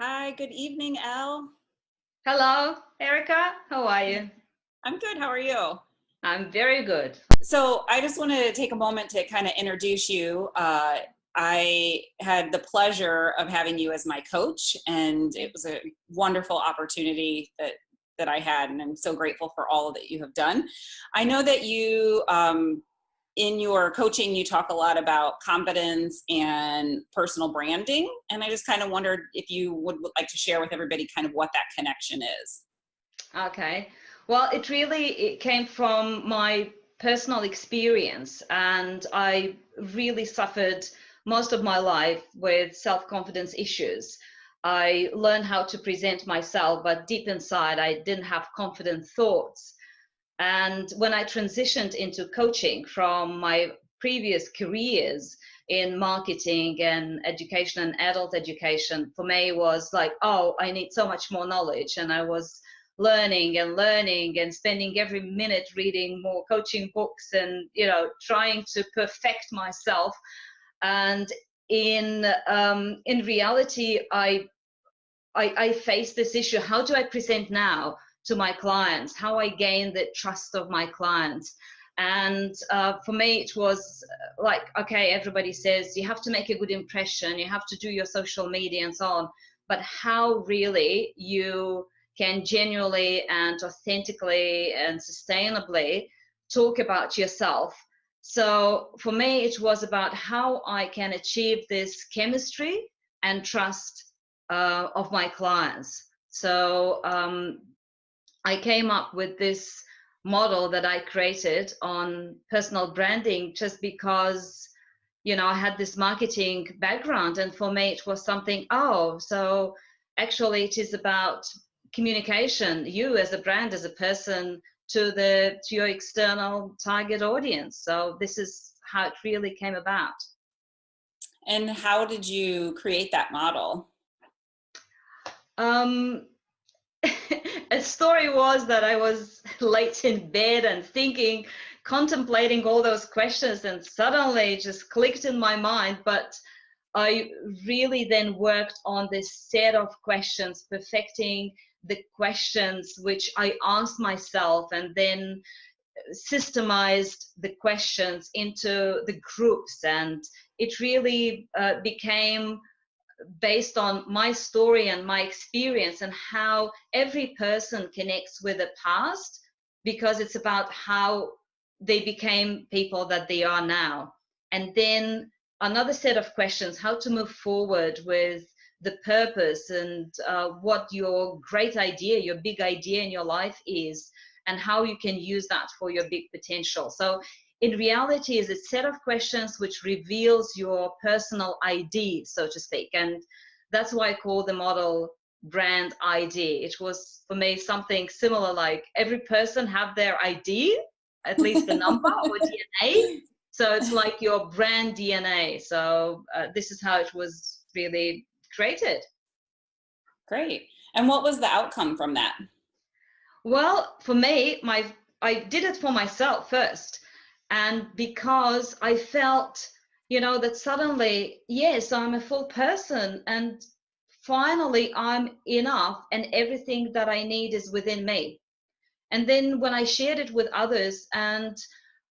Hi, good evening, Elle. Hello, Erica. How are you? I'm good. How are you? I'm very good. So, I just wanted to take a moment to kind of introduce you. I had the pleasure of having you as my coach, and it was a wonderful opportunity that I had, and I'm so grateful for all that you have done. I know that you, in your coaching, you talk a lot about confidence and personal branding, and I just kind of wondered if you would like to share with everybody kind of what that connection is. Okay. Well, it came from my personal experience, and I really suffered most of my life with self-confidence issues. I learned how to present myself, but deep inside, I didn't have confident thoughts. And when I transitioned into coaching from my previous careers in marketing and education and adult education, for me was like, oh, I need so much more knowledge. And I was learning and spending every minute reading more coaching books and, trying to perfect myself. And in reality, I face this issue. How do I present now to my clients? How I gain the trust of my clients? And for me, it was like, okay, everybody says you have to make a good impression, you have to do your social media and so on. But how really you can genuinely and authentically and sustainably talk about yourself. So for me, it was about how I can achieve this chemistry and trust of my clients. So I came up with this model that I created on personal branding just because, I had this marketing background, and for me it was something, oh, so actually it is about communication, you as a brand, as a person, to your external target audience. So this is how it really came about. And how did you create that model? Um, a story was that I was late in bed and thinking, contemplating all those questions, and suddenly it just clicked in my mind. But I really then worked on this set of questions, perfecting the questions which I asked myself, and then systemized the questions into the groups. And it really became based on my story and my experience and how every person connects with the past, because it's about how they became people that they are now. And then another set of questions, how to move forward with the purpose and what your great idea, your big idea in your life is, and how you can use that for your big potential. So in reality is a set of questions which reveals your personal ID, so to speak. And that's why I call the model brand ID. It was for me something similar, like every person have their ID, at least the number or DNA. So it's like your brand DNA. So this is how it was really created. Great. And what was the outcome from that? Well, for me, I did it for myself first. And because I felt, that suddenly, yes, I'm a full person, and finally I'm enough, and everything that I need is within me. And then when I shared it with others, and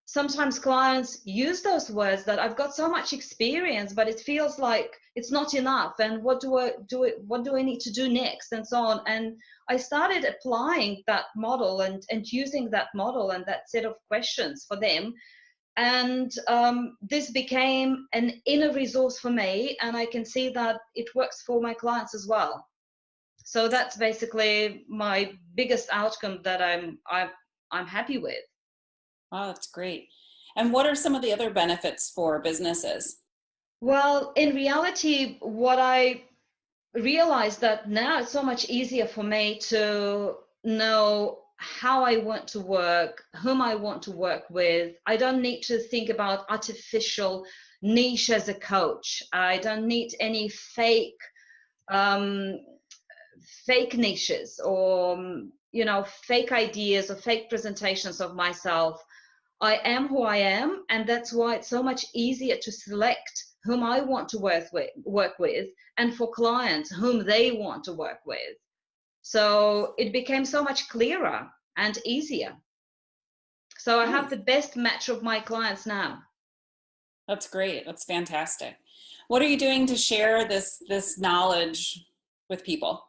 sometimes clients use those words that I've got so much experience, but it feels like it's not enough. And what do I do? What do I need to do next? And so on. And I started applying that model and using that model and that set of questions for them. And this became an inner resource for me. And I can see that it works for my clients as well. So that's basically my biggest outcome that I'm happy with. Oh, that's great. And what are some of the other benefits for businesses? Well, in reality, what I realized that now it's so much easier for me to know how I want to work, whom I want to work with. I don't need to think about artificial niche as a coach. I don't need any um, fake niches or fake ideas or fake presentations of myself. I am who I am, and that's why it's so much easier to select whom I want to work with, and for clients whom they want to work with. So it became so much clearer and easier. So I have the best match of my clients now. That's great. That's fantastic. What are you doing to share this knowledge with people?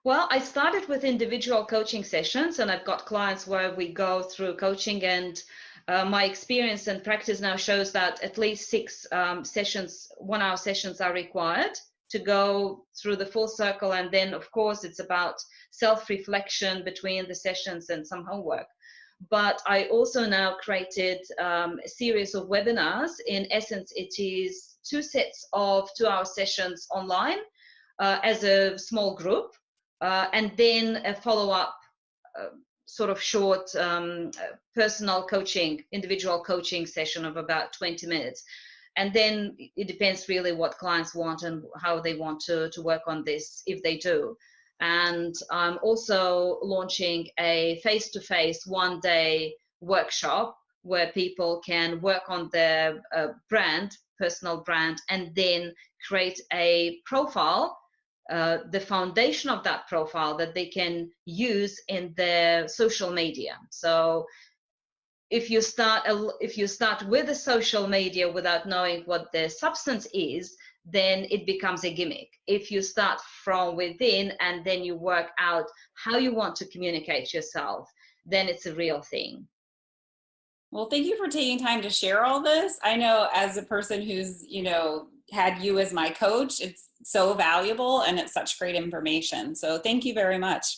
Well, I started with individual coaching sessions, and I've got clients where we go through coaching, and my experience and practice now shows that at least 6 sessions, 1-hour sessions are required to go through the full circle. And then, of course, it's about self-reflection between the sessions and some homework. But I also now created a series of webinars. In essence, it is 2 sets of 2-hour sessions online as a small group, and then a follow-up sort of short personal coaching, individual coaching session of about 20 minutes. And then it depends really what clients want and how they want to work on this, if they do. And I'm also launching a face-to-face 1-day workshop where people can work on their brand, personal brand, and then create a profile, the foundation of that profile that they can use in their social media. So if you start with the social media without knowing what the substance is, then it becomes a gimmick. If you start from within and then you work out how you want to communicate yourself, then it's a real thing. Well, thank you for taking time to share all this. I know as a person who's, had you as my coach, it's so valuable and it's such great information. So thank you very much.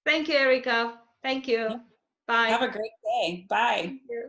Thank you, Erica. Thank you. Bye. Have a great day. Bye. Thank you.